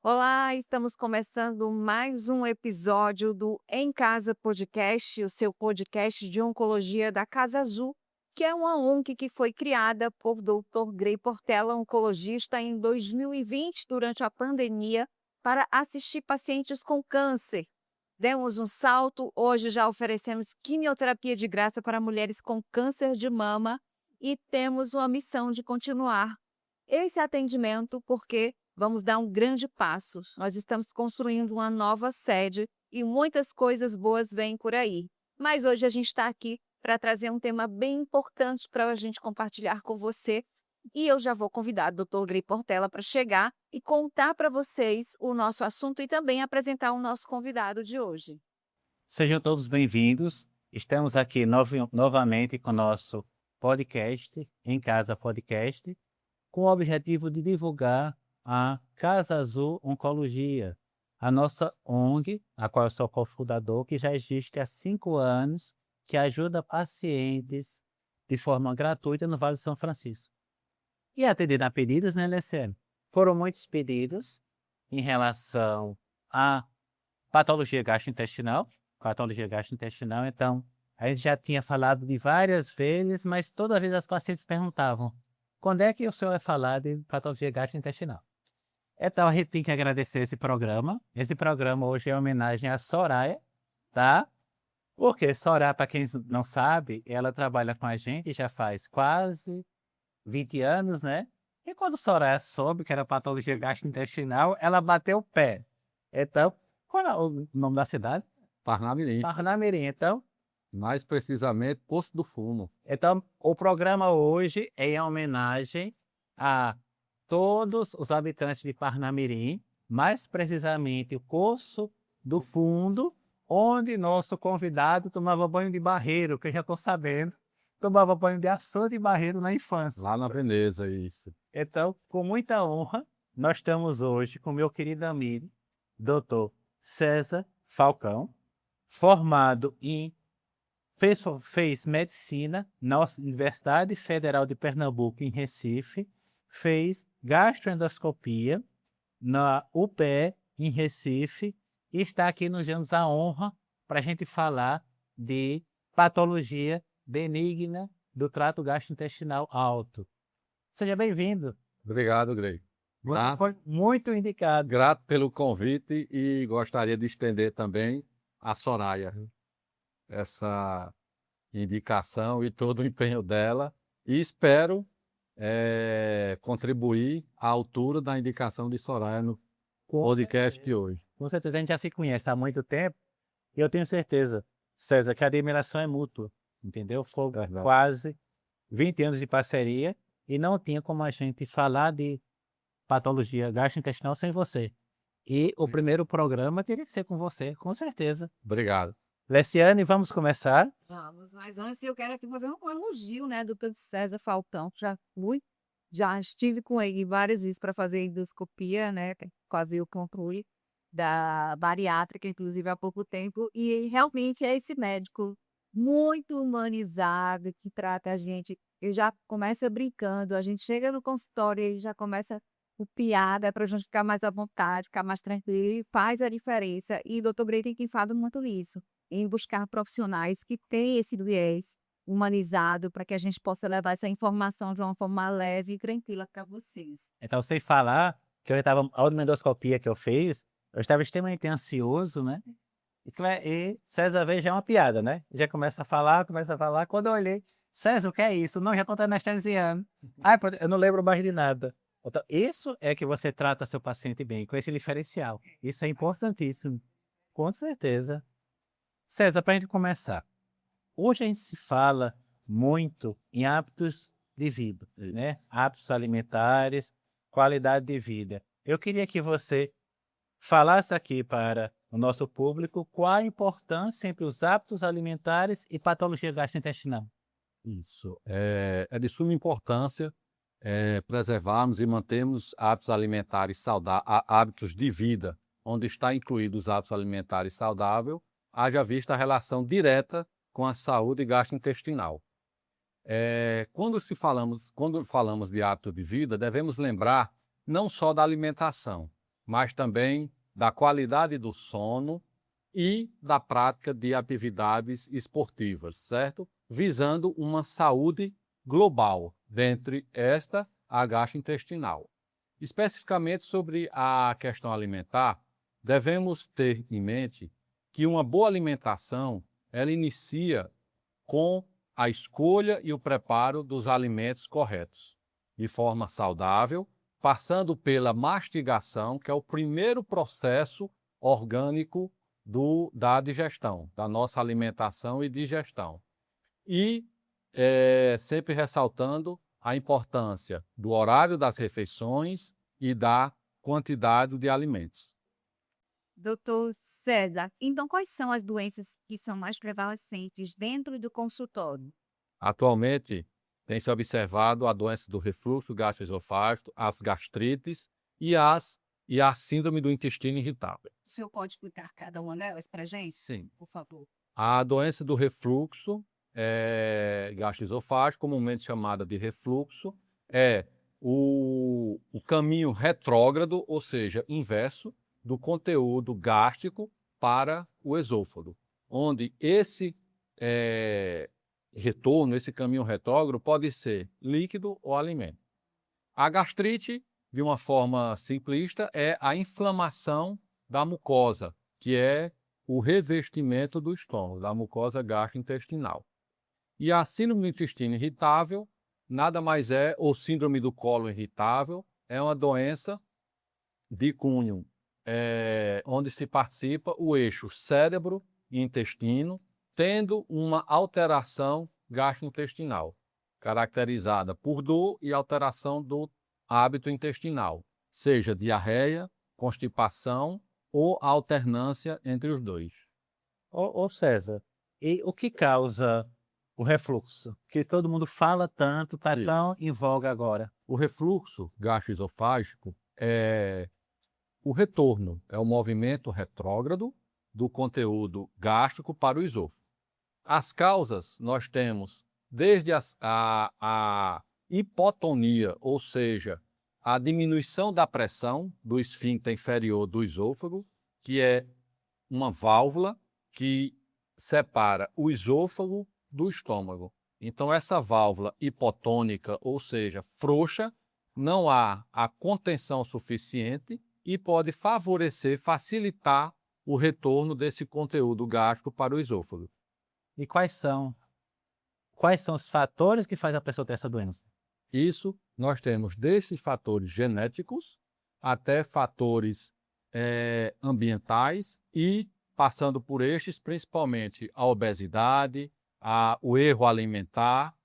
Olá, estamos começando mais um episódio do Em Casa Podcast, o seu podcast de oncologia da Casa Azul, que é uma ONG que foi criada por Dr. Grey Portela, oncologista, em 2020, durante a pandemia, para assistir pacientes com câncer. Demos um salto, hoje já oferecemos quimioterapia de graça para mulheres com câncer de mama e temos uma missão de continuar esse atendimento porque vamos dar um grande passo. Nós estamos construindo uma nova sede e muitas coisas boas vêm por aí. Mas hoje a gente está aqui para trazer um tema bem importante para a gente compartilhar com você. E eu já vou convidar o Dr. Grey Portela para chegar e contar para vocês o nosso assunto e também apresentar o nosso convidado de hoje. Sejam todos bem-vindos. Estamos aqui novamente com o nosso podcast, Em Casa Podcast, com o objetivo de divulgar a Casa Azul Oncologia, a nossa ONG, a qual eu sou cofundador, que já existe há 5 anos, que ajuda pacientes de forma gratuita no Vale do São Francisco. E atendendo a pedidos, né, Leciane? Foram muitos pedidos em relação a patologia gastrointestinal, então, a gente já tinha falado de várias vezes, mas toda vez as pacientes perguntavam: "Quando é que o senhor vai falar de patologia gastrointestinal?". Então a gente tem que agradecer esse programa hoje é em homenagem à Soraya, tá. Porque Soraya, para quem não sabe, ela trabalha com a gente já faz quase 20 anos, né. E quando Soraya soube que era patologia gastrointestinal, ela bateu o pé. Então, qual é o nome da cidade? Parnamirim, Parnamirim. mais precisamente Poço do Fumo. Então, o programa hoje é em homenagem a todos os habitantes de Parnamirim, mais precisamente o Poço do Fundo, onde nosso convidado tomava banho de barreiro, que eu já estou sabendo, tomava banho de açude de barreiro na infância. Lá na Veneza, isso. Então, com muita honra, nós estamos hoje com meu querido amigo, doutor César Falcão, formado em fez medicina na Universidade Federal de Pernambuco, em Recife, fez gastroendoscopia na UPE, em Recife, e está aqui nos dando a honra para a gente falar de patologia benigna do trato gastrointestinal alto. Seja bem-vindo. Obrigado, Grey. Você Tá? foi muito indicado. Grato pelo convite e gostaria de estender também a Soraya essa indicação e todo o empenho dela e espero contribuir à altura da indicação de Soraya no Com podcast de certeza. hoje. Com certeza, a gente já se conhece há muito tempo e eu tenho certeza, César, que a admiração é mútua, entendeu? Foi Verdade. quase 20 anos de parceria e não tinha como a gente falar de patologia gastrointestinal sem você. E o primeiro programa teria que ser com você, com certeza. Obrigado. Leciane, vamos começar? Vamos, mas antes eu quero aqui fazer um elogio, né, do Dr. César Falcão, que já estive com ele várias vezes para fazer endoscopia, né, que fazer o controle da bariátrica, inclusive há pouco tempo, e realmente é esse médico muito humanizado que trata a gente. Ele já começa brincando, a gente chega no consultório, ele já começa com piada para a gente ficar mais à vontade, ficar mais tranquilo, e faz a diferença. E o Dr. Grey tem pensado muito nisso, em buscar profissionais que têm esse viés humanizado para que a gente possa levar essa informação de uma forma leve e tranquila para vocês. Então, sem falar que a última endoscopia que eu fiz, eu estava extremamente ansioso, né? E César veio já é uma piada, né? Já começa a falar. Quando eu olhei, César, o que é isso? Não, já estou anestesiando. Ai, pronto, eu não lembro mais de nada. Então, isso é que você trata seu paciente bem, com esse diferencial. Isso é importantíssimo, com certeza. César, para a gente começar, hoje a gente se fala muito em hábitos de vida, né? Hábitos alimentares, qualidade de vida. Eu queria que você falasse aqui para o nosso público qual a importância entre os hábitos alimentares e patologia gastrointestinal. Isso. É de suma importância preservarmos e mantermos hábitos alimentares saudáveis, hábitos de vida, onde está incluídos os hábitos alimentares saudáveis, haja vista a relação direta com a saúde gastrointestinal. Quando falamos de hábito de vida, devemos lembrar não só da alimentação, mas também da qualidade do sono e da prática de atividades esportivas, certo? Visando uma saúde global, dentre esta, a gastrointestinal. Especificamente sobre a questão alimentar, devemos ter em mente que uma boa alimentação, ela inicia com a escolha e o preparo dos alimentos corretos, de forma saudável, passando pela mastigação, que é o primeiro processo orgânico da digestão, da nossa alimentação e digestão. E sempre ressaltando a importância do horário das refeições e da quantidade de alimentos. Doutor César, então quais são as doenças que são mais prevalecentes dentro do consultório? Atualmente, tem-se observado a doença do refluxo gastroesofágico, as gastrites e a síndrome do intestino irritável. O senhor pode explicar cada uma delas para a gente, Sim. por favor? A doença do refluxo gastroesofágico, comumente chamada de refluxo, é o caminho retrógrado, ou seja, inverso, do conteúdo gástrico para o esôfago, onde esse retorno, esse caminho retrógrado, pode ser líquido ou alimento. A gastrite, de uma forma simplista, é a inflamação da mucosa, que é o revestimento do estômago, da mucosa gastrointestinal. E a síndrome do intestino irritável nada mais é, ou síndrome do colo irritável, é uma doença de cunho onde se participa o eixo cérebro e intestino, tendo uma alteração gastrointestinal, caracterizada por dor e alteração do hábito intestinal, seja diarreia, constipação ou alternância entre os dois. Ô César, e o que causa o refluxo? Que todo mundo fala tanto, está Isso. tão em voga agora. O refluxo gastroesofágico é o retorno, é o movimento retrógrado do conteúdo gástrico para o esôfago. As causas nós temos desde a hipotonia, ou seja, a diminuição da pressão do esfíncter inferior do esôfago, que é uma válvula que separa o esôfago do estômago. Então, essa válvula hipotônica, ou seja, frouxa, não há a contenção suficiente e pode favorecer, facilitar o retorno desse conteúdo gástrico para o esôfago. E quais são os fatores que fazem a pessoa ter essa doença? Isso nós temos desde fatores genéticos até fatores ambientais e passando por estes, principalmente a obesidade, o erro alimentar,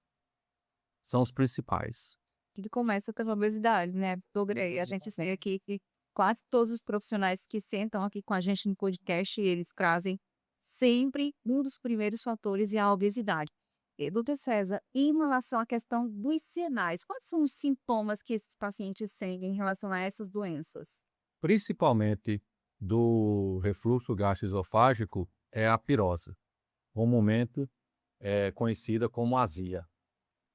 são os principais. Tudo começa pela obesidade, né, doutor Grey? A gente vê aqui que quase todos os profissionais que sentam aqui com a gente no podcast, eles trazem sempre um dos primeiros fatores é a obesidade. E, doutor César, em relação à questão dos sinais, quais são os sintomas que esses pacientes sentem em relação a essas doenças? Principalmente do refluxo gastroesofágico é a pirose, comumente conhecida como azia.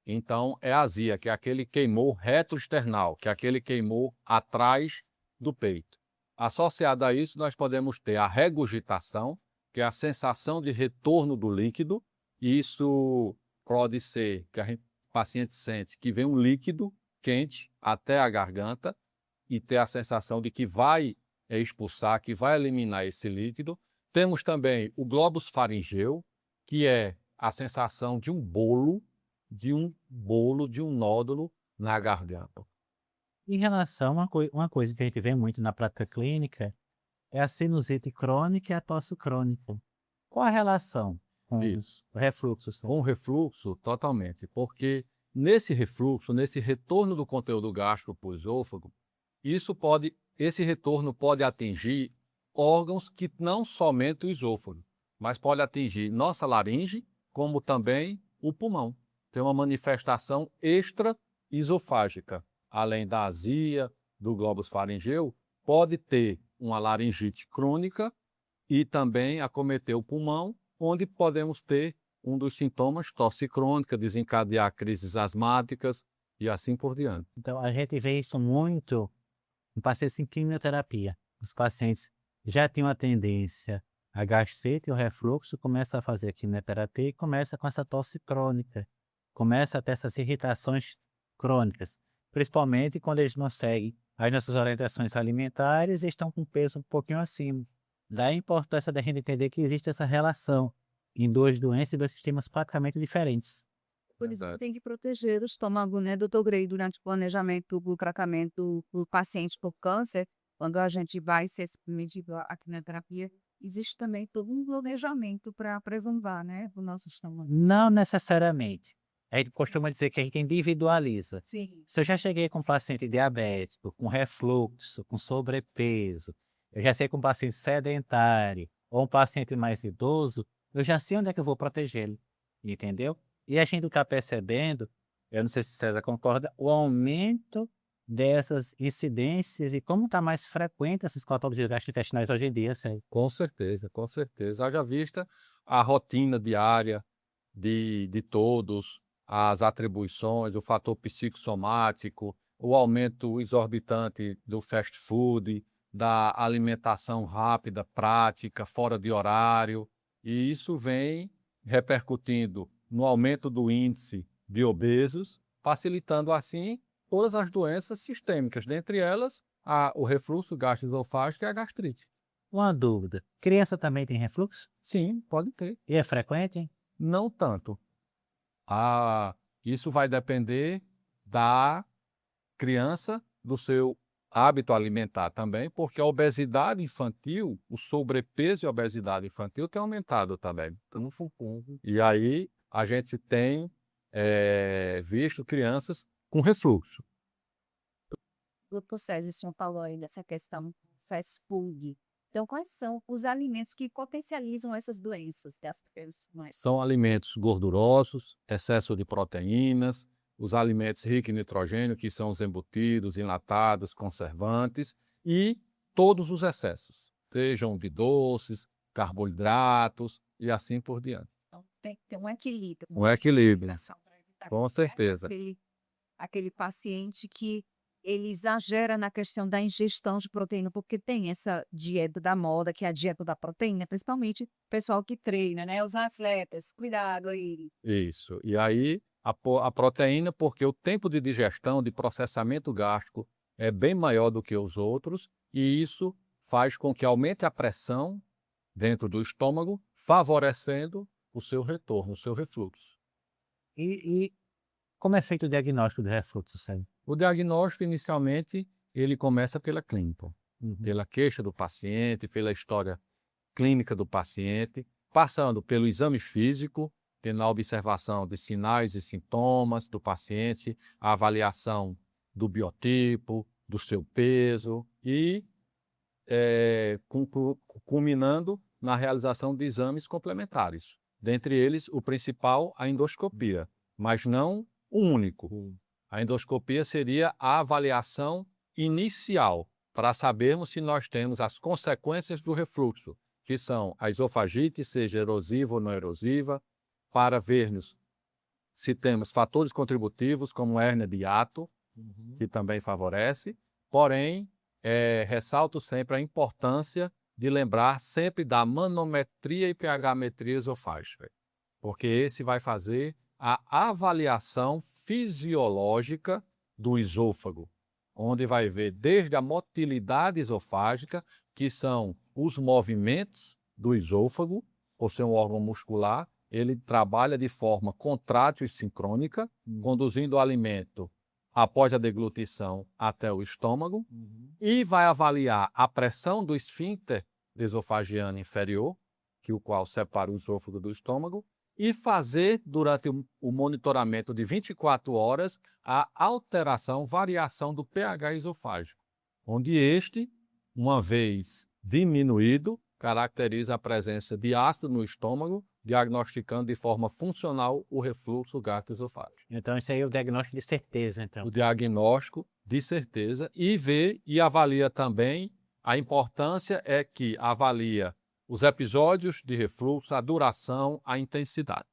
Então, é a azia, que é aquele queimor retroesternal, que é aquele queimor atrás do peito. Associado a isso, nós podemos ter a regurgitação, que é a sensação de retorno do líquido. Isso pode ser que o paciente sente que vem um líquido quente até a garganta e ter a sensação de que vai expulsar, que vai eliminar esse líquido. Temos também o globus faringeu, que é a sensação de um bolo, de um nódulo na garganta. Em relação a uma coisa que a gente vê muito na prática clínica é a sinusite crônica e a tosse crônica. Qual a relação com Isso. o refluxo? Com o refluxo, totalmente, porque nesse refluxo, nesse retorno do conteúdo gástrico para o esôfago, esse retorno pode atingir órgãos que não somente o esôfago, mas pode atingir nossa laringe, como também o pulmão. Tem uma manifestação extraesofágica, além da azia, do globus faringeu, pode ter uma laringite crônica e também acometer o pulmão, onde podemos ter um dos sintomas, tosse crônica, desencadear crises asmáticas e assim por diante. Então, a gente vê isso muito Um paciente em quimioterapia. Os pacientes já tinham a tendência a gastrite e o refluxo, começa a fazer a quimioterapia e começa com essa tosse crônica. Começa a ter essas irritações crônicas, principalmente quando eles não seguem as nossas orientações alimentares e estão com peso um pouquinho acima. Daí a importância da gente entender que existe essa relação em duas doenças e dois sistemas praticamente diferentes. Por isso que Verdade. tem que proteger o estômago, né, doutor Grey, durante o planejamento do tratamento do paciente por câncer, quando a gente vai ser submetido à quimioterapia, existe também todo um planejamento para preservar, né, o nosso estômago. Não necessariamente. A gente costuma dizer que a gente individualiza. Sim. Se eu já cheguei com um paciente diabético, com refluxo, com sobrepeso, eu já sei com um paciente sedentário ou um paciente mais idoso, eu já sei onde é que eu vou protegê-lo, entendeu? E a gente está percebendo, eu não sei se César concorda, o aumento dessas incidências e como está mais frequente essas patologias gastrointestinais hoje em dia, César. Com certeza, com certeza. Haja vista a rotina diária de todos, as atribuições, o fator psicossomático, o aumento exorbitante do fast food, da alimentação rápida, prática, fora de horário, e isso vem repercutindo no aumento do índice de obesos, facilitando assim todas as doenças sistêmicas, dentre elas o refluxo gastroesofágico e a gastrite. Uma dúvida, criança também tem refluxo? Sim, pode ter. E é frequente, hein? Não tanto. Isso vai depender da criança, do seu hábito alimentar também, porque a obesidade infantil, o sobrepeso e a obesidade infantil tem aumentado também. E aí a gente tem visto crianças com refluxo. Doutor César, o senhor falou aí dessa questão do fast food. Então, quais são os alimentos que potencializam essas doenças das pessoas? São alimentos gordurosos, excesso de proteínas, os alimentos ricos em nitrogênio, que são os embutidos, enlatados, conservantes, e todos os excessos, sejam de doces, carboidratos e assim por diante. Então, tem que ter um equilíbrio. Um equilíbrio, Para evitar com certeza. aquele paciente que ele exagera na questão da ingestão de proteína, porque tem essa dieta da moda, que é a dieta da proteína, principalmente o pessoal que treina, né? Os atletas, cuidado aí. Isso. E aí, a proteína, porque o tempo de digestão, de processamento gástrico é bem maior do que os outros, e isso faz com que aumente a pressão dentro do estômago, favorecendo o seu retorno, o seu refluxo. E como é feito o diagnóstico do refluxo, César? O diagnóstico, inicialmente, ele começa pela clínica, pela queixa do paciente, pela história clínica do paciente, passando pelo exame físico, pela observação de sinais e sintomas do paciente, a avaliação do biotipo, do seu peso e culminando na realização de exames complementares. Dentre eles, o principal, a endoscopia, mas não o único. A endoscopia seria a avaliação inicial para sabermos se nós temos as consequências do refluxo, que são a esofagite, seja erosiva ou não erosiva, para vermos se temos fatores contributivos, como hérnia de hiato, que também favorece. Porém, ressalto sempre a importância de lembrar sempre da manometria e pH-metria esofágica, porque esse vai fazer a avaliação fisiológica do esôfago, onde vai ver desde a motilidade esofágica, que são os movimentos do esôfago, por ser um órgão muscular, ele trabalha de forma contrátil e sincrônica, conduzindo o alimento após a deglutição até o estômago, e vai avaliar a pressão do esfíncter esofagiano inferior, o qual separa o esôfago do estômago, e fazer, durante o monitoramento de 24 horas, a alteração, variação do pH esofágico, onde este, uma vez diminuído, caracteriza a presença de ácido no estômago, diagnosticando de forma funcional o refluxo gastroesofágico. Então, isso aí é o diagnóstico de certeza, então. O diagnóstico de certeza e vê e avalia também, a importância é que avalia os episódios de refluxo, a duração, a intensidade.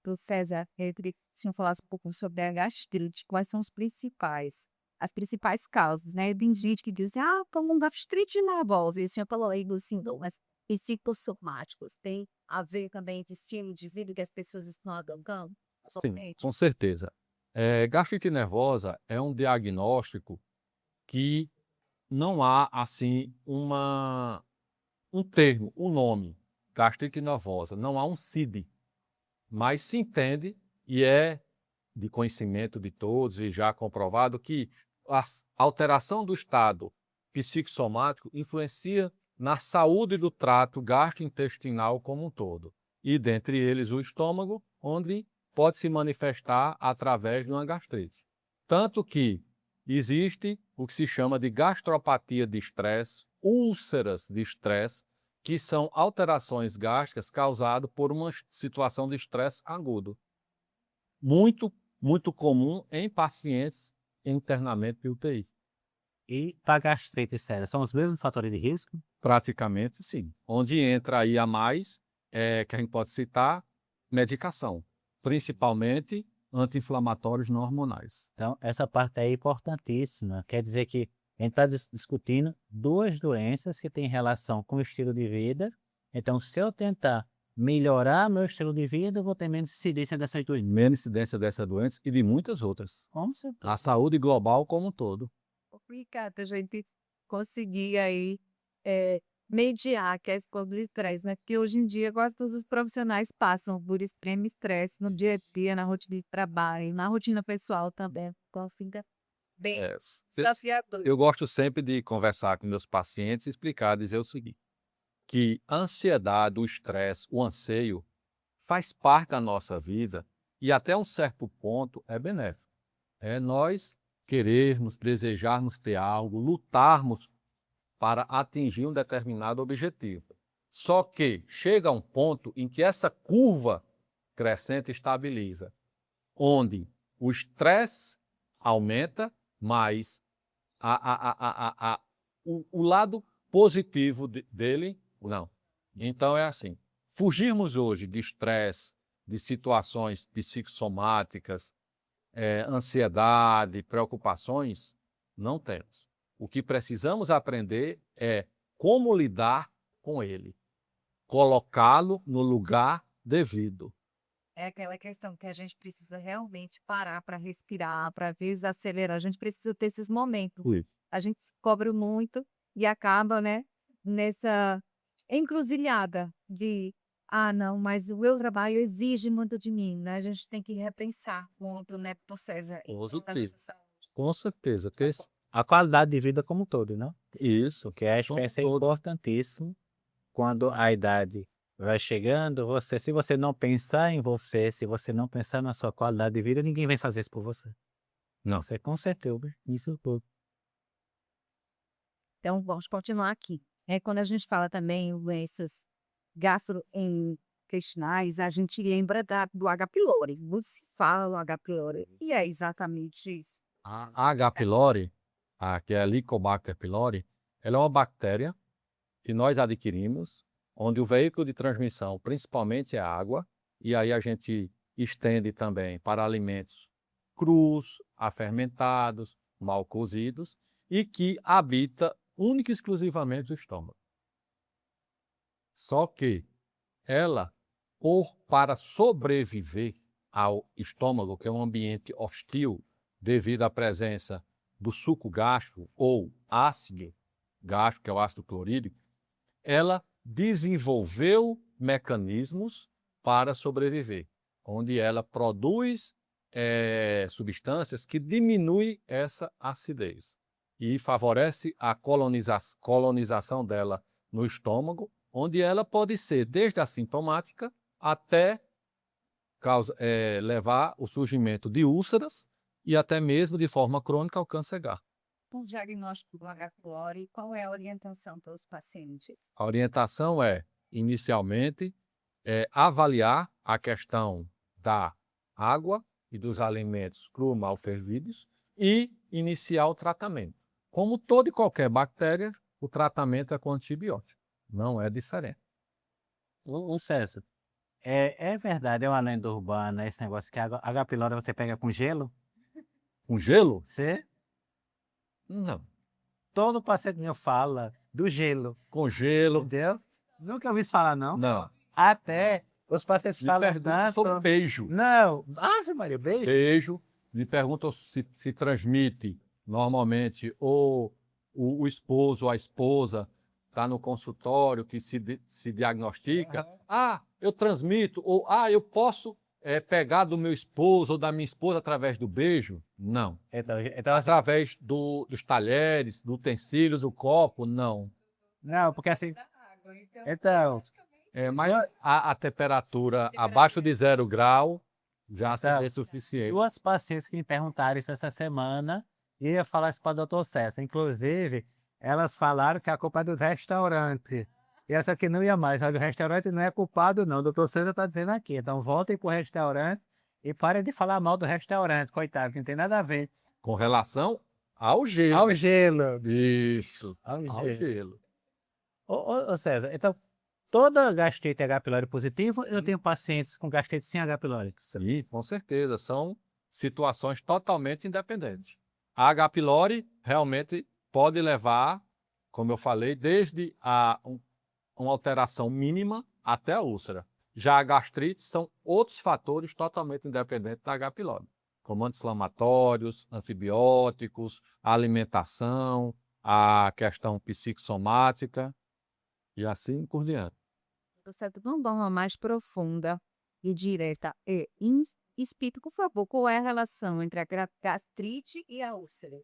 Doutor César, eu queria que o senhor falasse um pouco sobre a gastrite, quais são os principais as principais causas, né? Tem gente que diz, como gastrite nervosa, e o senhor falou aí dos sintomas psicossomáticos, tem a ver também com o estilo de vida que as pessoas estão adotando Sim, atualmente? com certeza. Gastrite nervosa é um diagnóstico que não há, assim, um termo, um nome, gastrite nervosa, não há um CID, mas se entende e é de conhecimento de todos e já comprovado que a alteração do estado psicossomático influencia na saúde do trato gastrointestinal como um todo, e dentre eles o estômago, onde pode se manifestar através de uma gastrite. Tanto que existe o que se chama de gastropatia de estresse, úlceras de estresse, que são alterações gástricas causadas por uma situação de estresse agudo. Muito, muito comum em pacientes em internamento de UTI. E para gastrite séria, são os mesmos fatores de risco? Praticamente sim. Onde entra aí a mais, que a gente pode citar, medicação, principalmente anti-inflamatórios não hormonais. Então, essa parte aí é importantíssima. Quer dizer que a gente está discutindo duas doenças que têm relação com o estilo de vida. Então, se eu tentar melhorar meu estilo de vida, eu vou ter menos incidência dessas doenças. Menos incidência dessa doença e de muitas outras. Com certeza. A saúde global como um todo. Complicado a gente conseguir aí mediar a questão do estresse, né? Porque hoje em dia quase todos os profissionais passam por extremo estresse no dia a dia, na rotina de trabalho, na rotina pessoal também. Então fica bem É, desafiador. eu gosto sempre de conversar com meus pacientes e explicar, dizer o seguinte, que a ansiedade, o estresse, o anseio faz parte da nossa vida e até um certo ponto é benéfico. É nós querermos, desejarmos ter algo, lutarmos para atingir um determinado objetivo. Só que chega um ponto em que essa curva crescente estabiliza, onde o estresse aumenta, mas o lado positivo dele, não. Então é assim, fugirmos hoje de estresse, de situações psicossomáticas, ansiedade, preocupações, não temos. O que precisamos aprender é como lidar com ele, colocá-lo no lugar devido. É aquela questão que a gente precisa realmente parar para respirar, para desacelerar. A gente precisa ter esses momentos. Ui. A gente se cobra muito e acaba, né, nessa encruzilhada de, não, mas o meu trabalho exige muito de mim, né? A gente tem que repensar muito, né, Dr. César, Com da certeza. nossa saúde. Com certeza. Que A qualidade de vida como um todo, não? isso. Porque acho que isso é importantíssimo. Quando a idade vai chegando, se você não pensar em você, se você não pensar na sua qualidade de vida, ninguém vai fazer isso por você. Não. Você com certeza, isso tudo. Então, vamos continuar aqui. Quando a gente fala também em doenças gastrointestinais, a gente lembra do H. pylori. Muito se fala do H. pylori. E é exatamente isso. A H. pylori, que é a Helicobacter pylori, ela é uma bactéria que nós adquirimos, onde o veículo de transmissão principalmente é a água, e aí a gente estende também para alimentos crus, afermentados, mal cozidos, e que habita única e exclusivamente o estômago. Só que ela, para sobreviver ao estômago, que é um ambiente hostil devido à presença do suco gástrico ou ácido gástrico, que é o ácido clorídrico, ela desenvolveu mecanismos para sobreviver, onde ela produz substâncias que diminuem essa acidez e favorece a colonização dela no estômago, onde ela pode ser desde assintomática até levar o surgimento de úlceras e até mesmo de forma crônica ao câncer gástrico. O diagnóstico do H. pylori, qual é a orientação para os pacientes? A orientação é, inicialmente, avaliar a questão da água e dos alimentos cru mal fervidos e iniciar o tratamento. Como toda e qualquer bactéria, o tratamento é com antibiótico. Não é diferente. O César, é verdade, é uma lenda urbana esse negócio que a H. pylori você pega com gelo? Com gelo? Você? Não. Todo paciente meu fala do gelo, Com gelo, entendeu? Nunca ouvi isso falar, não. não. Até os pacientes Me falam perguntam sobre tanto. beijo. Não, Ave Maria, beijo. Beijo. Me perguntam se transmite normalmente ou o esposo ou a esposa está no consultório que se diagnostica. Aham. Ah, eu transmito, ou eu posso pegar do meu esposo ou da minha esposa através do beijo? Não. Então, assim, Através dos talheres, do utensílios, do copo? Não. não, porque assim, então, Mas a temperatura abaixo de 0 grau já seria suficiente. duas pacientes que me perguntaram isso essa semana e eu ia falar isso para o doutor César. Inclusive, elas falaram que a culpa é do restaurante. E essa aqui não ia mais. Olha, o restaurante não é culpado, não. O doutor César está dizendo aqui. Então, voltem para o restaurante e parem de falar mal do restaurante, coitado, que não tem nada a ver. Com relação ao gelo. Ao gelo. Isso, Ao ao gelo. gelo. Ô, César, então, toda gastrite H. pylori positiva, eu tenho pacientes com gastrite sem H. pylori. Sim, com certeza. São situações totalmente independentes. A H. pylori realmente pode levar, como eu falei, desde uma alteração mínima até a úlcera. Já a gastrite são outros fatores totalmente independentes da H. pylori, como anti-inflamatórios, antibióticos, a alimentação, a questão psicossomática e assim por diante. Você de uma forma mais profunda e direta explique, por favor, qual é a relação entre a gastrite e a úlcera?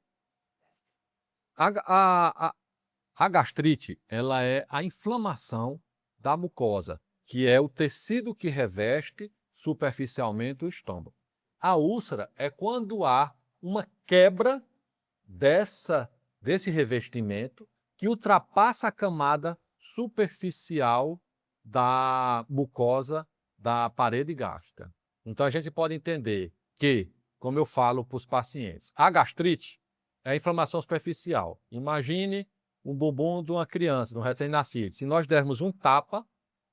A gastrite, ela é a inflamação da mucosa, que é o tecido que reveste superficialmente o estômago. A úlcera é quando há uma quebra desse revestimento que ultrapassa a camada superficial da mucosa da parede gástrica. Então a gente pode entender que, como eu falo para os pacientes, a gastrite é a inflamação superficial. Imagine um bumbum de uma criança, de um recém-nascido. Se nós dermos um tapa,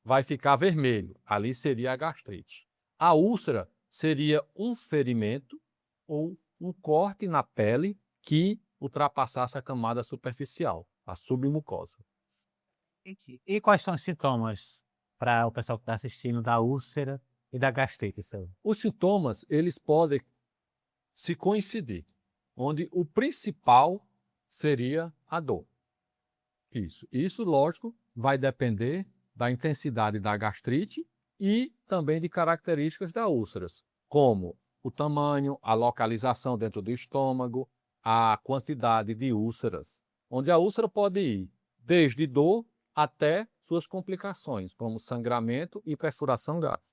vai ficar vermelho. Ali seria a gastrite. A úlcera seria um ferimento ou um corte na pele que ultrapassasse a camada superficial, a submucosa. E quais são os sintomas para o pessoal que está assistindo da úlcera e da gastrite, seu? Os sintomas, eles podem se coincidir, onde o principal seria a dor. Isso, lógico, vai depender da intensidade da gastrite e também de características das úlceras, como o tamanho, a localização dentro do estômago, a quantidade de úlceras, onde a úlcera pode ir desde dor até suas complicações, como sangramento e perfuração gástrica.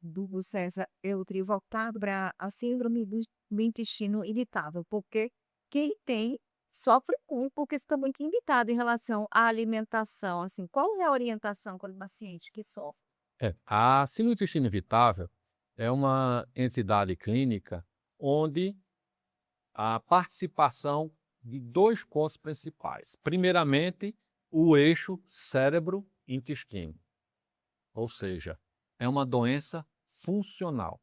Do César, eu teria voltado para a síndrome do intestino irritável, porque quem tem sofre muito, porque fica muito irritado em relação à alimentação. Assim, qual é a orientação para o paciente que sofre? A síndrome do intestino irritável é uma entidade clínica onde a participação de dois pontos principais. Primeiramente, o eixo cérebro-intestino, ou seja, é uma doença funcional.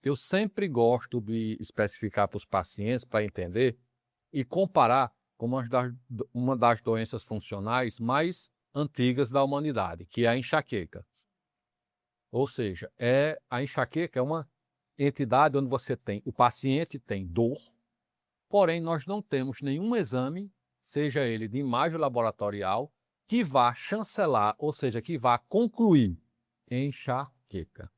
Eu sempre gosto de especificar para os pacientes para entender e comparar com uma das doenças funcionais mais antigas da humanidade, que é a enxaqueca. Ou seja, a enxaqueca é uma entidade onde o paciente tem dor, porém nós não temos nenhum exame, seja ele de imagem laboratorial, que vá chancelar, ou seja, que vá concluir enxaqueca.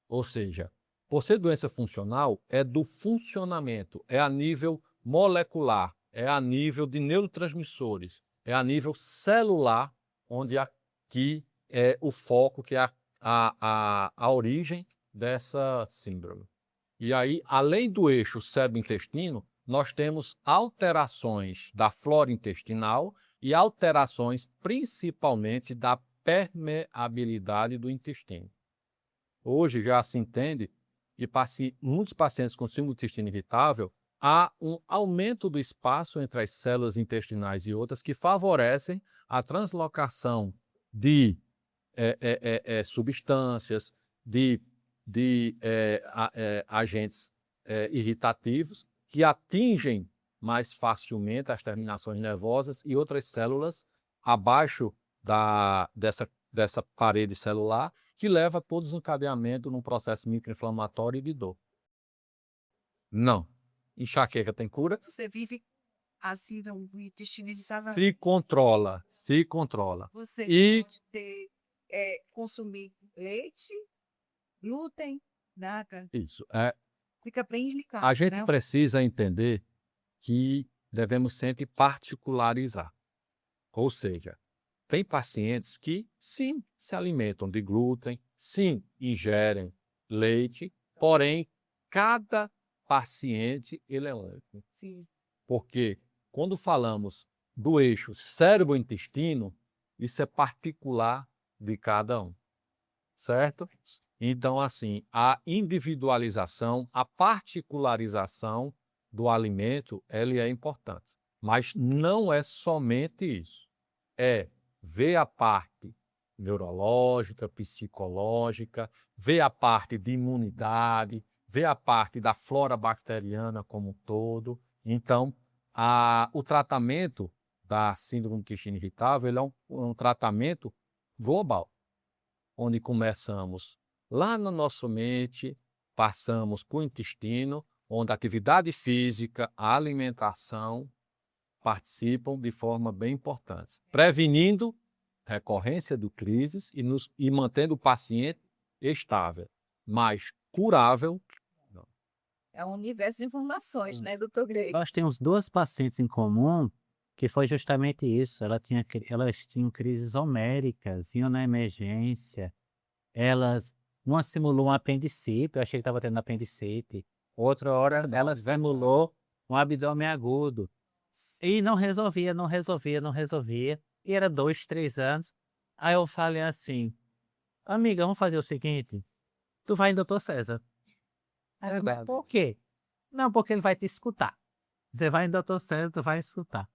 Ou seja, por ser doença funcional, é do funcionamento, é a nível molecular, é a nível de neurotransmissores, é a nível celular, onde aqui é o foco, que é a origem dessa síndrome. E aí, além do eixo cérebro-intestino, nós temos alterações da flora intestinal e alterações principalmente da permeabilidade do intestino. Hoje já se entende que muitos pacientes com síndrome do intestino irritável há um aumento do espaço entre as células intestinais e outras que favorecem a translocação de substâncias, de agentes irritativos que atingem mais facilmente as terminações nervosas e outras células abaixo dessa parede celular, que leva a todo desencadeamento num processo microinflamatório e de dor. Não. Enxaqueca tem cura? Você vive assim, no intestino desagradado. Se controla, se controla. Você E pode ter, consumir leite, glúten, nada. isso, Fica bem delicado, a gente né? precisa entender que devemos sempre particularizar. Ou seja, tem pacientes que sim se alimentam de glúten, sim ingerem leite, porém cada paciente ele é único. Sim. Porque quando falamos do eixo cérebro-intestino, isso é particular de cada um, certo? Então, assim, a individualização, a particularização do alimento, ela é importante. Mas não é somente isso. É ver a parte neurológica, psicológica, ver a parte de imunidade, ver a parte da flora bacteriana como um todo. Então, o tratamento da síndrome do intestino irritável ele é um tratamento global, onde começamos lá na nossa mente, passamos para o intestino, onde a atividade física, a alimentação participam de forma bem importante, prevenindo recorrência de crises e mantendo o paciente estável, mas curável. Não. É um universo de informações, né, doutor Grey? Nós temos 2 pacientes em comum, que foi justamente isso, elas tinham crises homéricas, iam na emergência, uma simulou um apendicite, eu achei que estava tendo apendicite, outra hora ela simulou um abdômen agudo, e não resolvia, não resolvia, não resolvia, e era 2, 3 anos. Aí eu falei assim: "Amiga, vamos fazer o seguinte, tu vai em doutor César". Aí ela: "Mas por quê?". "Não, porque ele vai te escutar. Você vai em doutor César, tu vai escutar".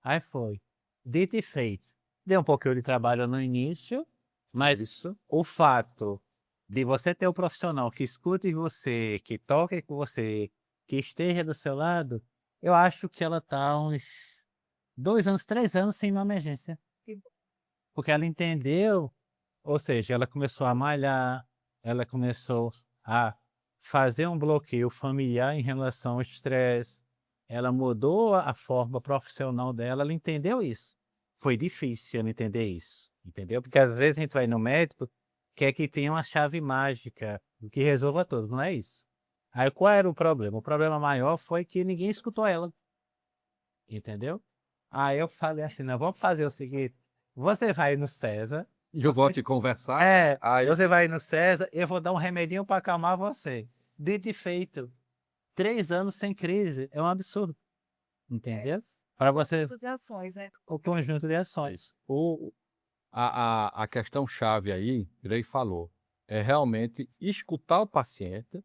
Aí foi. Dito e feito. Deu um pouquinho de trabalho no início, mas Isso. o fato de você ter um profissional que escute você, que toque com você, que esteja do seu lado, eu acho que ela tá uns 2 anos, 3 anos sem ir numa emergência. Que bom. Porque ela entendeu, ou seja, ela começou a malhar, ela começou a fazer um bloqueio familiar em relação ao estresse, ela mudou a forma profissional dela, ela entendeu isso. Foi difícil ela entender isso, entendeu? Porque às vezes a gente vai no médico, quer que tenha uma chave mágica, que resolva tudo, não é isso. Aí qual era o problema? O problema maior foi que ninguém escutou ela, entendeu? Aí eu falei assim: "Não, vamos fazer o seguinte, você vai no César". E eu gosto de conversar. Aí Você vai no César, eu vou dar um remedinho para acalmar você. Dito e feito, 3 anos sem crise, é um absurdo, entendeu? Para você Tipo de ações, né? o conjunto de ações. a questão chave aí, Grey falou, é realmente escutar o paciente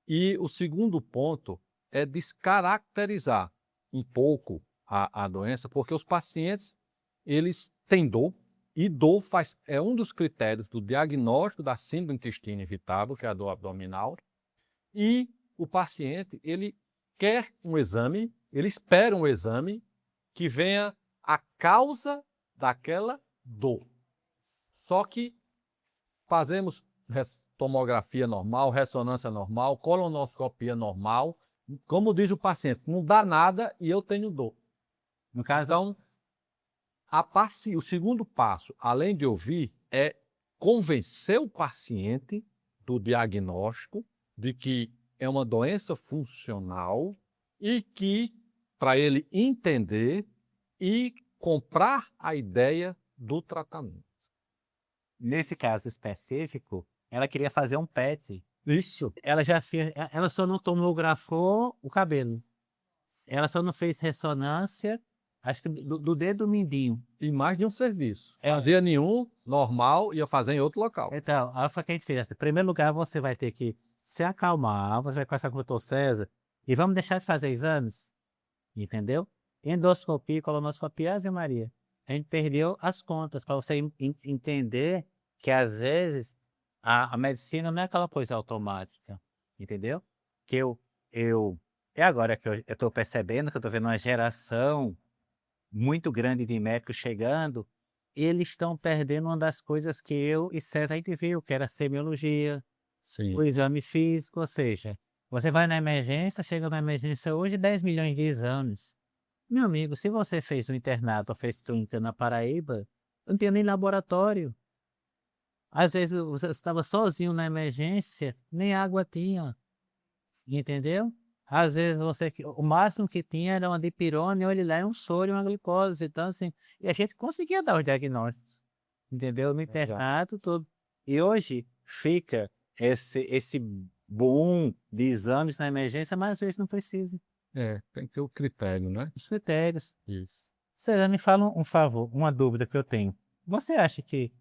e o segundo ponto é descaracterizar um pouco a doença, porque os pacientes, eles têm dor e dor é um dos critérios do diagnóstico da síndrome do intestino irritável, que é a dor abdominal, e o paciente, ele quer um exame, ele espera um exame que venha a causa daquela dor. Só que fazemos tomografia normal, ressonância normal, colonoscopia normal. Como diz o paciente, não dá nada e eu tenho dor. No caso, Então, o segundo passo, além de ouvir, é convencer o paciente do diagnóstico de que é uma doença funcional e que, para ele entender e comprar a ideia do tratamento. nesse caso específico, ela queria fazer um PET. Isso. Ela só não tomografou o cabelo. Ela só não fez ressonância, acho que do dedo mindinho. E mais de um serviço. É. Fazia nenhum, normal, ia fazer em outro local. Então, aí foi o que a gente fez. Em primeiro lugar, você vai ter que se acalmar, você vai conversar com o doutor César, e vamos deixar de fazer exames, entendeu? Endoscopia, colonoscopia, Ave Maria. A gente perdeu as contas, para você entender que às vezes a medicina não é aquela coisa automática, entendeu? Que eu E agora que eu estou percebendo que eu estou vendo uma geração muito grande de médicos chegando, eles estão perdendo uma das coisas que eu e César a gente viu, que era a semiologia, Sim. o exame físico, ou seja, você vai na emergência, chega na emergência hoje 10 milhões de exames. Meu amigo, se você fez um internato ou fez clínica na Paraíba, não tinha nem laboratório. Às vezes você estava sozinho na emergência, nem água tinha, entendeu? Às vezes o máximo que tinha era uma dipirona, e olha lá, é um soro e uma glicose, então assim, e a gente conseguia dar os diagnósticos, entendeu? No Exato. internato, tudo. E hoje fica esse boom de exames na emergência, mas às vezes não precisa. Tem que ter o critério, né? Os critérios. Isso. César, me fala um favor, uma dúvida que eu tenho. Você acha que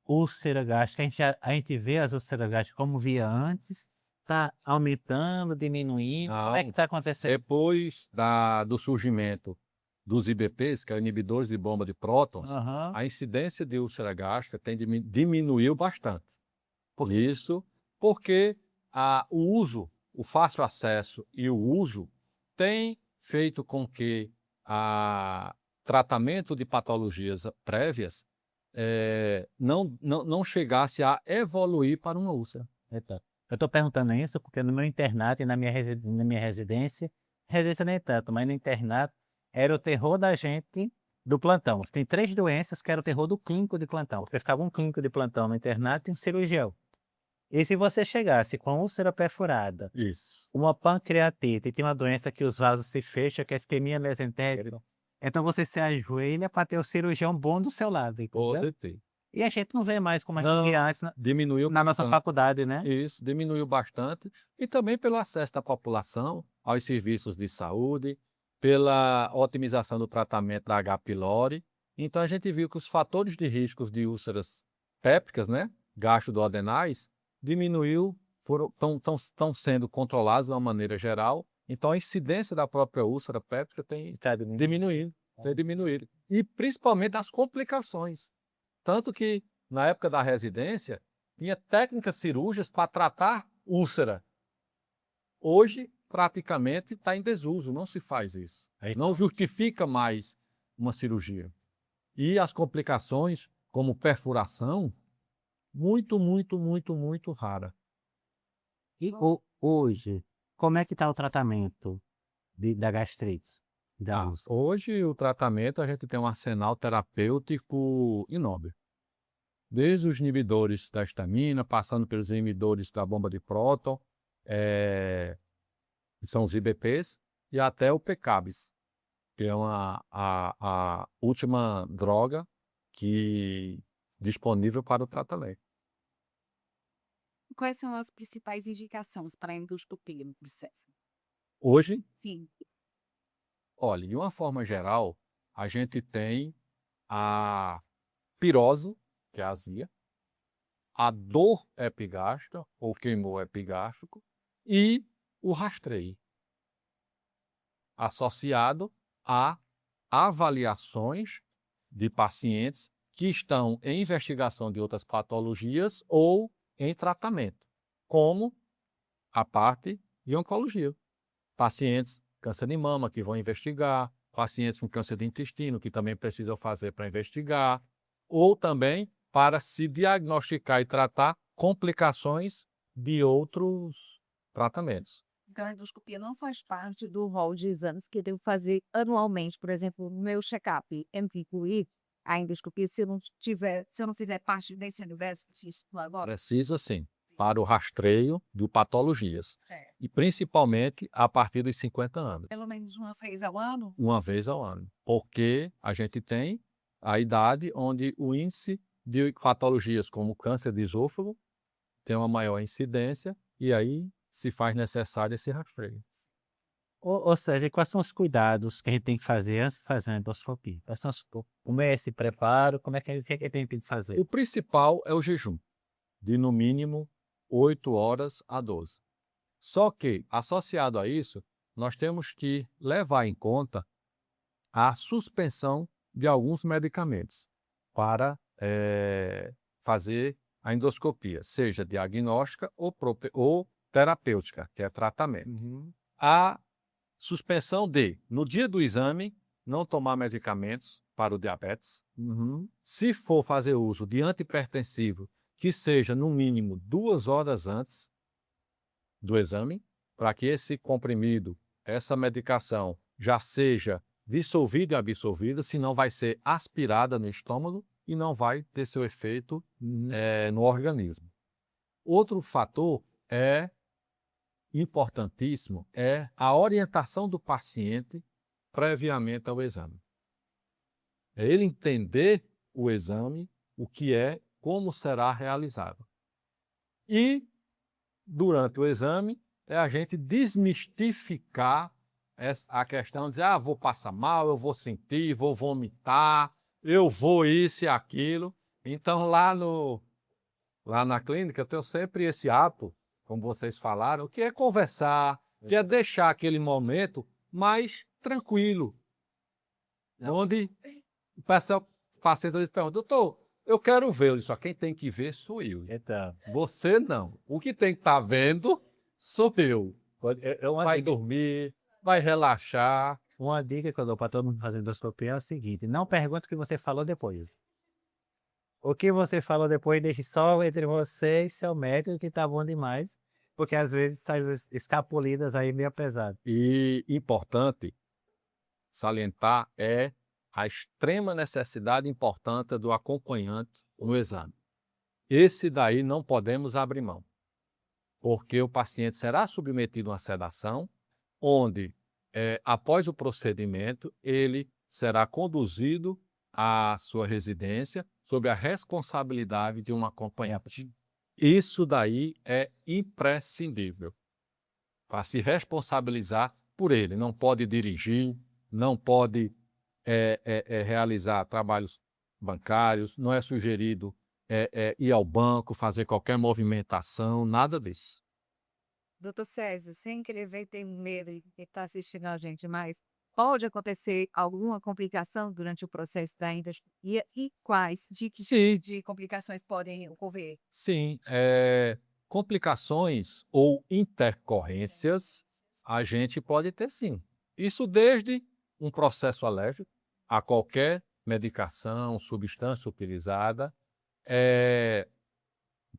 úlcera gástrica, a gente vê as úlceras gástricas como via antes, está aumentando, diminuindo? Como é que Não, está acontecendo? depois do surgimento dos IBPs, que é inibidores de bomba de prótons, Aham. a incidência de úlcera gástrica diminuiu bastante. Isso porque o fácil acesso e o uso tem feito com que o tratamento de patologias prévias não chegasse a evoluir para uma úlcera. Então, eu estou perguntando isso porque no meu internato e na minha residência nem tanto, mas no internato era o terror da gente do plantão. Tem 3 doenças que era o terror do clínico de plantão, porque ficava um clínico de plantão no internato e um cirurgião. E se você chegasse com úlcera perfurada, Isso. uma pancreatite, e tem uma doença que os vasos se fecham, que é a isquemia mesentérica, então você se ajoelha para ter o cirurgião bom do seu lado, Com entendeu? certeza. E a gente não vê mais como a gente Não, via antes diminuiu na nossa bastante. faculdade, né? Isso, diminuiu bastante. E também pelo acesso da população aos serviços de saúde, pela otimização do tratamento da H. pylori. Então, a gente viu que os fatores de riscos de úlceras pépticas, né, gastroduodenais, diminuiu, estão sendo controlados de uma maneira geral. Então, a incidência da própria úlcera péptica tem Tá diminuído, tem diminuído. E principalmente as complicações. Tanto que, na época da residência, tinha técnicas cirúrgicas para tratar úlcera. Hoje, praticamente, está em desuso, não se faz isso. Aí. Não justifica mais uma cirurgia. E as complicações, como perfuração, muito, muito, muito, muito rara. E hoje, como é que está o tratamento da gastrite, da úlcera? Hoje, o tratamento, a gente tem um arsenal terapêutico enorme. Desde os inibidores da histamina, passando pelos inibidores da bomba de próton, que são os IBPs, e até o PCABs, que é a última droga disponível para o tratamento. Quais são as principais indicações para a endoscopia no processo? Hoje, Sim. olha, de uma forma geral, a gente tem a pirose, que é a azia, a dor epigástrica, ou queimor epigástrico, e o rastreio, associado a avaliações de pacientes que estão em investigação de outras patologias ou em tratamento, como a parte de oncologia. Pacientes com câncer de mama que vão investigar, pacientes com câncer de intestino que também precisam fazer para investigar, ou também para se diagnosticar e tratar complicações de outros tratamentos. Então, a endoscopia não faz parte do rol de exames que eu devo fazer anualmente. Por exemplo, no meu check-up, tem que incluir a endoscopia se eu não fizer parte desse universo que você falou agora. Precisa sim, para o rastreio de patologias, Certo. e principalmente a partir dos 50 anos, Pelo menos uma vez ao ano? uma vez ao ano, porque a gente tem a idade onde o índice de patologias como câncer de esôfago tem uma maior incidência e aí se faz necessário esse rastreio. Ou seja, quais são os cuidados que a gente tem que fazer antes de fazer a endoscopia? Como é esse preparo? Como é que o que é que a gente tem que fazer? O principal é o jejum, de no mínimo 8 horas a 12. Só que, associado a isso, nós temos que levar em conta a suspensão de alguns medicamentos para fazer a endoscopia, seja diagnóstica ou terapêutica, que é tratamento. Uhum. A suspensão de, no dia do exame, não tomar medicamentos para o diabetes. Se for fazer uso de antihipertensivo, que seja no mínimo 2 horas antes do exame, para que esse comprimido, essa medicação já seja dissolvida e absorvida, senão vai ser aspirada no estômago e não vai ter seu efeito no organismo. Outro fator importantíssimo é a orientação do paciente previamente ao exame. É ele entender o exame, o que é, como será realizado. E, durante o exame, é a gente desmistificar a questão de dizer, vou passar mal, eu vou sentir, vou vomitar, eu vou isso e aquilo. Então, lá na clínica, eu tenho sempre esse hábito, como vocês falaram, que é conversar, que é deixar aquele momento mais tranquilo. Onde o paciente às vezes pergunta, doutor, eu quero ver. Só quem tem que ver sou eu. Então, Você não. O que tem que estar vendo sou eu. Vai dica, dormir, vai relaxar. uma dica que eu dou para todo mundo fazer endoscopia é o seguinte: não pergunte o que você falou depois. O que você falou depois, deixe só entre você e seu médico, que tá bom demais, porque às vezes sai escapulidas aí meio pesado. E importante salientar é a extrema necessidade importante do acompanhante no exame. Esse daí não podemos abrir mão, porque o paciente será submetido a uma sedação, onde, após o procedimento, ele será conduzido à sua residência sob a responsabilidade de um acompanhante. Isso daí é imprescindível, para se responsabilizar por ele. Não pode dirigir, não pode realizar trabalhos bancários, não é sugerido ir ao banco, fazer qualquer movimentação, nada disso. Doutor César, sem querer ver, tem medo e está assistindo a gente, mas pode acontecer alguma complicação durante o processo da endoscopia e quais Sim. de complicações podem ocorrer? Sim, complicações ou intercorrências a gente pode ter sim. Isso desde um processo alérgico a qualquer medicação, substância utilizada.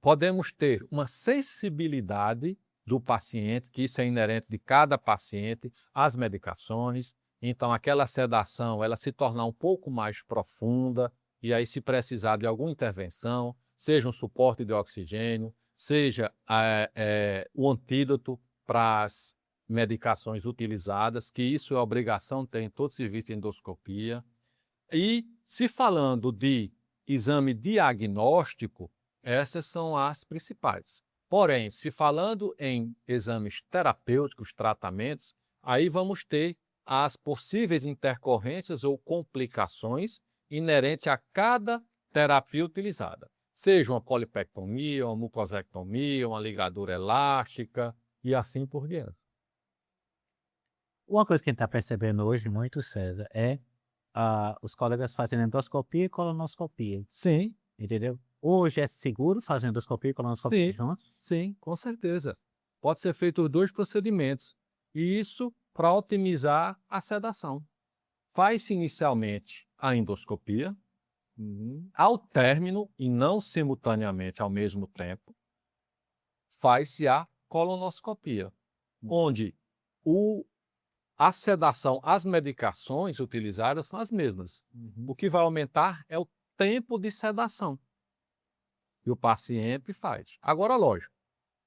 Podemos ter uma sensibilidade do paciente, que isso é inerente de cada paciente, às medicações. Então, aquela sedação, ela se tornar um pouco mais profunda, e aí se precisar de alguma intervenção, seja um suporte de oxigênio, seja o antídoto para as medicações utilizadas, que isso é obrigação, tem em todo serviço de endoscopia. E se falando de exame diagnóstico, essas são as principais. Porém, se falando em exames terapêuticos, tratamentos, aí vamos ter as possíveis intercorrências ou complicações inerentes a cada terapia utilizada. Seja uma polipectomia, uma mucosectomia, uma ligadura elástica e assim por diante. Uma coisa que a gente está percebendo hoje muito, César, é os colegas fazendo endoscopia e colonoscopia, Sim, entendeu? Hoje é seguro fazer endoscopia e colonoscopia Sim. juntos? sim, com certeza. Pode ser feito os 2 procedimentos. E isso para otimizar a sedação. Faz-se inicialmente a endoscopia, ao término, e não simultaneamente ao mesmo tempo, faz-se a colonoscopia, onde a sedação, as medicações utilizadas são as mesmas. O que vai aumentar é o tempo de sedação. E o paciente faz. Agora, lógico,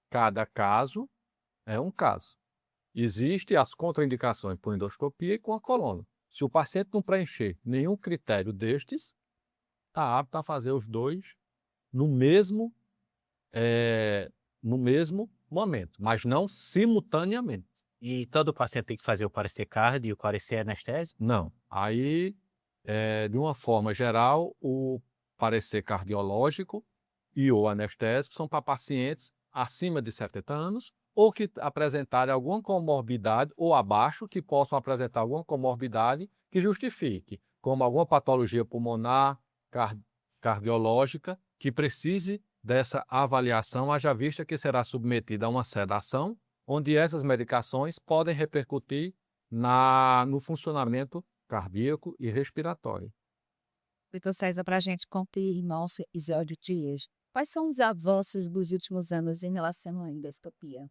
cada caso é um caso. Existem as contraindicações por endoscopia e com a coluna. Se o paciente não preencher nenhum critério destes, está apto a fazer os 2 no mesmo momento, mas não simultaneamente. E todo paciente tem que fazer o parecer cardio e o parecer anestésico? Não. Aí, de uma forma geral, o parecer cardiológico e o anestésico são para pacientes acima de 70 anos ou que apresentarem alguma comorbidade ou abaixo, que possam apresentar alguma comorbidade que justifique, como alguma patologia pulmonar, cardiológica, que precise dessa avaliação, haja vista que será submetida a uma sedação, onde essas medicações podem repercutir no funcionamento cardíaco e respiratório. Doutor César, para a gente concluir nosso episódio de hoje, quais são os avanços dos últimos anos em relação à endoscopia?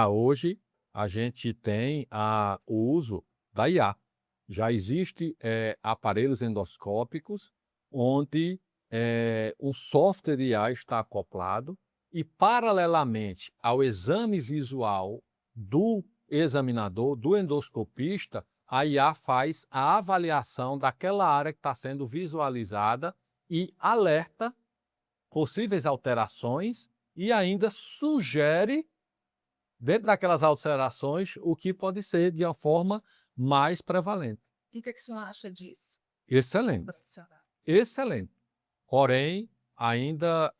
Hoje a gente tem o uso da IA. Já existe aparelhos endoscópicos onde o software IA está acoplado e, paralelamente ao exame visual do examinador, do endoscopista, a IA faz a avaliação daquela área que está sendo visualizada e alerta possíveis alterações e ainda sugere, dentro daquelas alterações, o que pode ser de uma forma mais prevalente. E o que o senhor acha disso? Excelente, Posicionar. excelente. Porém, ainda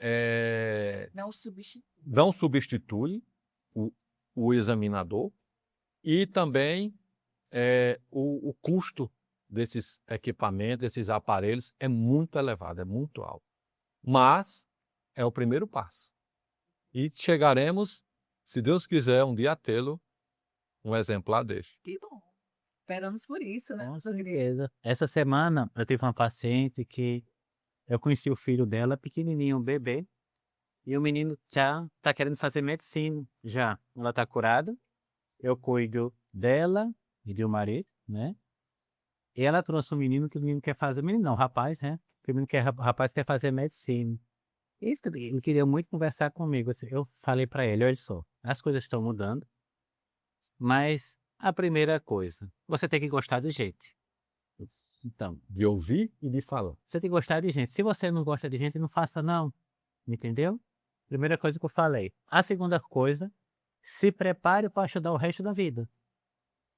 Não substitui. não substitui o examinador e também o custo desses equipamentos, desses aparelhos é muito elevado, é muito alto. Mas é o primeiro passo. E chegaremos, se Deus quiser, um dia a tê-lo, um exemplar deste. Que bom. Esperamos por isso, né? Com certeza. Essa semana eu tive uma paciente que eu conheci o filho dela, pequenininho, um bebê, e o menino já tá querendo fazer medicina, já. Ela tá curada, eu cuido dela e do marido, né? E ela trouxe um menino que o menino quer fazer, menino não, rapaz, né? Que o menino quer, rapaz quer fazer medicina. E ele queria muito conversar comigo. Assim, eu falei para ele, olha só, as coisas estão mudando, mas a primeira coisa, você tem que gostar de gente. Então, De ouvir e de falar. você tem que gostar de gente. Se você não gosta de gente, não faça não. Entendeu? Primeira coisa que eu falei. A segunda coisa, se prepare para estudar o resto da vida.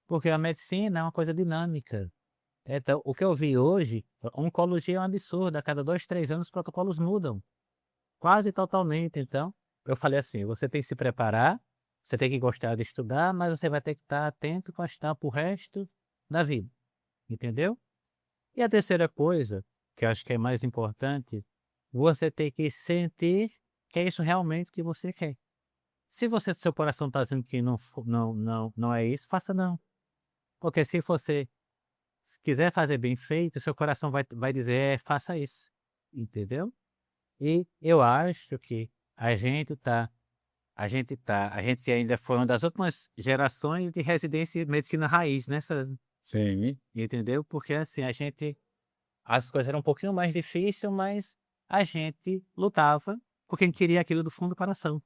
Porque a medicina é uma coisa dinâmica. Então, o que eu vi hoje, a oncologia é um absurdo. A cada 2, 3 anos os protocolos mudam. Quase totalmente. Então, eu falei assim, você tem que se preparar, você tem que gostar de estudar, mas você vai ter que estar atento para estudar para o resto da vida. Entendeu? E a terceira coisa, que eu acho que é mais importante, você tem que sentir que é isso realmente que você quer. Se seu coração está dizendo que não é isso, faça não. Porque se você quiser fazer bem feito, seu coração vai dizer, faça isso. Entendeu? E eu acho que a gente ainda foi uma das últimas gerações de residência de medicina raiz, nessa, Sim. entendeu? Porque assim, as coisas eram um pouquinho mais difíceis, mas a gente lutava porque a gente queria aquilo do fundo do coração.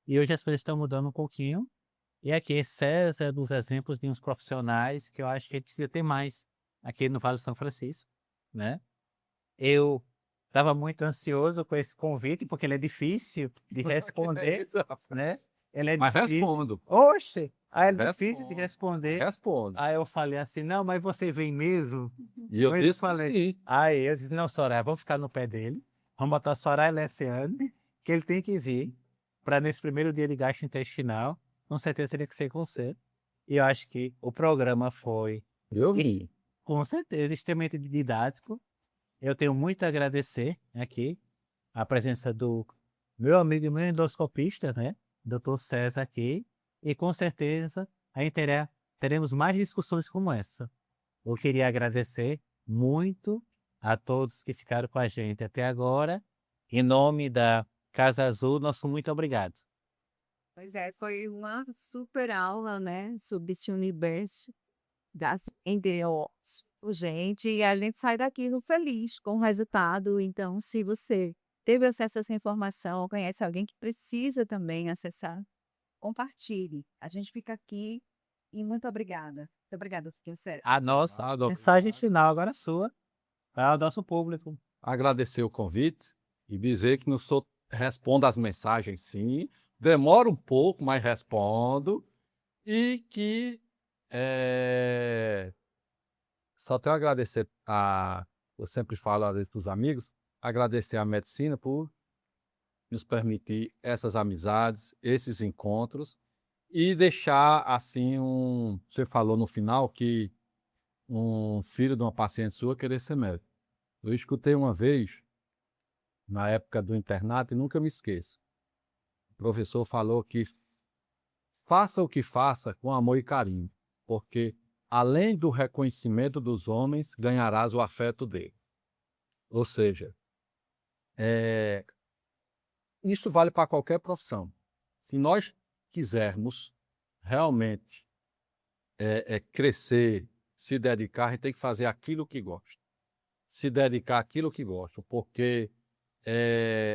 E hoje as coisas estão mudando um pouquinho. E aqui, César é dos exemplos de uns profissionais que eu acho que a gente precisa ter mais aqui no Vale do São Francisco, né? Eu estava muito ansioso com esse convite, porque ele é difícil de responder, né? Ele é Mas difícil. respondo. Oxe! Aí é difícil de Respondo. responder. Respondo. Aí eu falei assim, não, mas você vem mesmo? E eu Mas disse que falei, sim. aí eu disse, não, Soraya, vamos ficar no pé dele, vamos botar Soraya Leciane, que ele tem que vir para nesse primeiro dia de gastrointestinal, com certeza teria que ser com você. E eu acho que o programa foi, Eu vi. com certeza, extremamente didático. Eu tenho muito a agradecer aqui a presença do meu amigo e meu endoscopista, né, Dr. César aqui, e com certeza a gente teremos mais discussões como essa. Eu queria agradecer muito a todos que ficaram com a gente até agora. Em nome da Casa Azul, nosso muito obrigado. Pois é, foi uma super aula, né, sobre esse universo das endometriose, gente, e a gente sai daqui no feliz com o resultado. Então, se você teve acesso a essa informação, ou conhece alguém que precisa também acessar, compartilhe. A gente fica aqui e muito obrigada. Muito obrigada, doutor César. A nossa Obrigado, mensagem obrigado. final agora é sua, para o nosso público. Agradecer o convite e dizer que não sou respondo as mensagens sim, demora um pouco, mas respondo, e que só tenho a agradecer eu sempre falo às vezes para os amigos, agradecer à medicina por nos permitir essas amizades, esses encontros, e deixar assim você falou no final que um filho de uma paciente sua querer ser médico. Eu escutei uma vez, na época do internato, e nunca me esqueço. O professor falou que faça o que faça com amor e carinho. porque além do reconhecimento dos homens, ganharás o afeto dele. Ou seja, isso vale para qualquer profissão. Se nós quisermos realmente crescer, se dedicar, a gente tem que fazer aquilo que gosta. Se dedicar àquilo que gosta, porque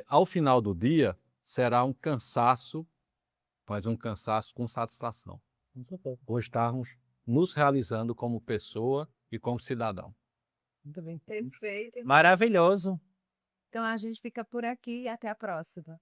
ao final do dia será um cansaço, mas um cansaço com satisfação. Por estarmos nos realizando como pessoa e como cidadão. Muito bem. Perfeito. Maravilhoso. Então a gente fica por aqui e até a próxima.